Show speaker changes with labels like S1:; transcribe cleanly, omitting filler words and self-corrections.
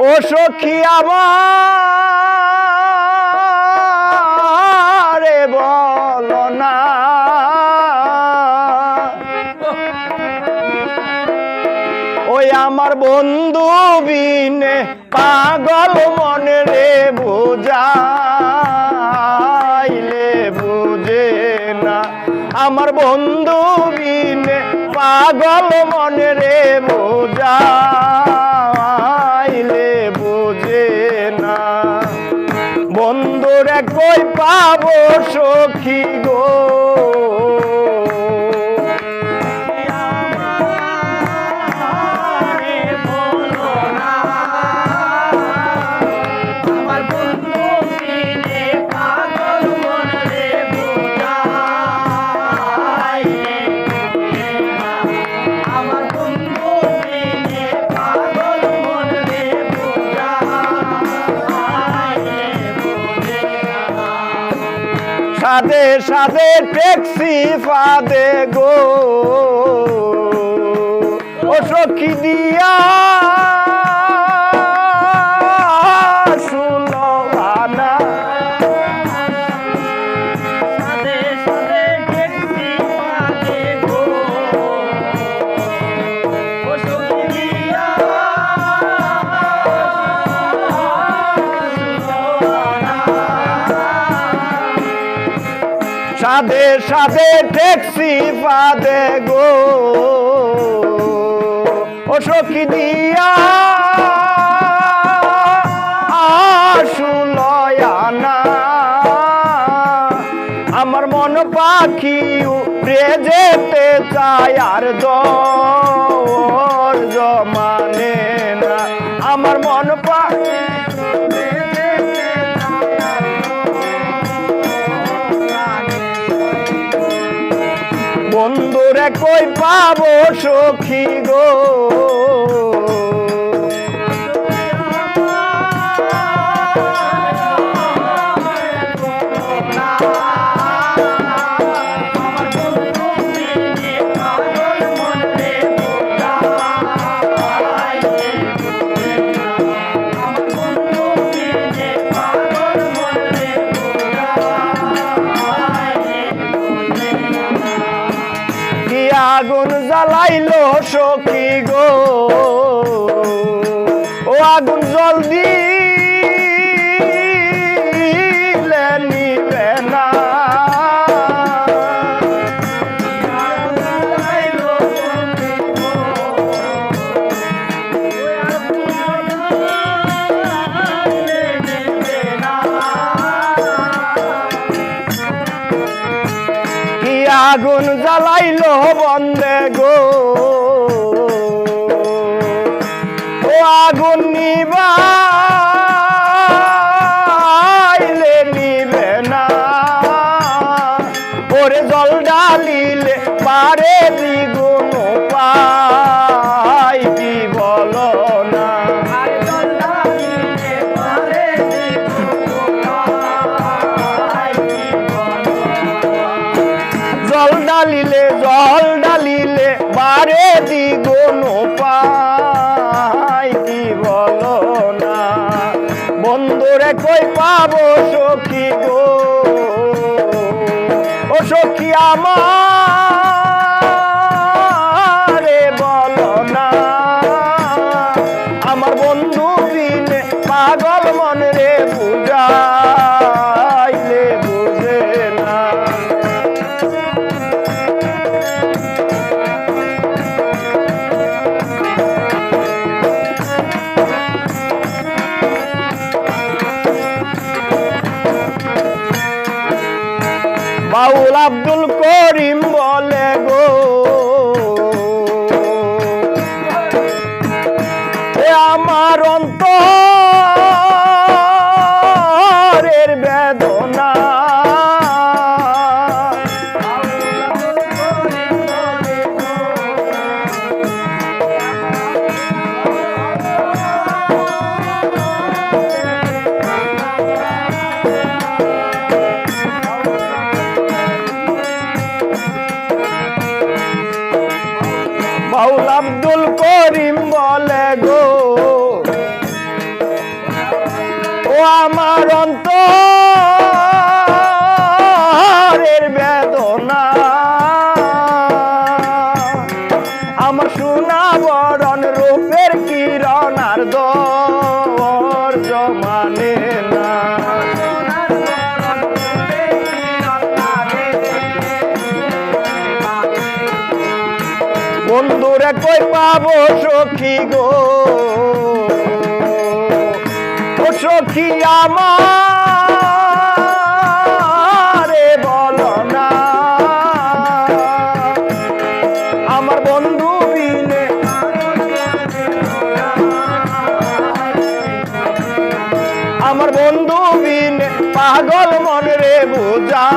S1: ও সখী আমার বলো না ওই আমার বন্ধু বিনে পাগল মনে রে বুঝাইলে বুঝে না আমার বন্ধু বিনে পাগল মনে রে বুঝাইলে বুঝে না বন্ধুরে কই পাবো সখী গো সাদে সাদে ট্যাক্সি ফাদে গো ও সখী দিয়া শুনো আনা সাদে সাদে ট্যাক্সি ফাদে গো ও সখী দিয়া সাদে সাদে ট্যাক্সি ফাদে গো ও সখী দিয়া শুনয়ানা আমার মন পাখি উড়ে যেতে চায় আর জমানে না আমার মন পাখি বন্ধুরে কই পাবো সখী গো আগুন জ্বালাইলো সখী গো ও আগুন জল দিলে নিবে না আগুন জ্বালাইলো বন্দে গো ও আগুন নিবাইলে নিবে না ওরে জল ডালিলে পারে দ্বিগুণ পাই কি বলো না জল ডালিলে বারে দ্বিগুণ পাই কি বলো না বন্ধুরে কই পাবো সখী গো ও সখী আমার বলো না আমার বন্ধু বিনে পাগল মন রে বুঝাইলে বুঝে না বাউল আব্দুল করিম বলে গো আমার অন্তরের বেদনা বাউল আব্দুল করিম বলে গো আমার অন্তরের বেদনা আমার সোনা বরণ রূপের কিরণ আর দর জমানে না বন্ধুরে কই পাবো সখী গো ও সখী আমারে বলো না আমার বন্ধু বিনে আমার বন্ধু বিনে পাগল মন রে বুঝা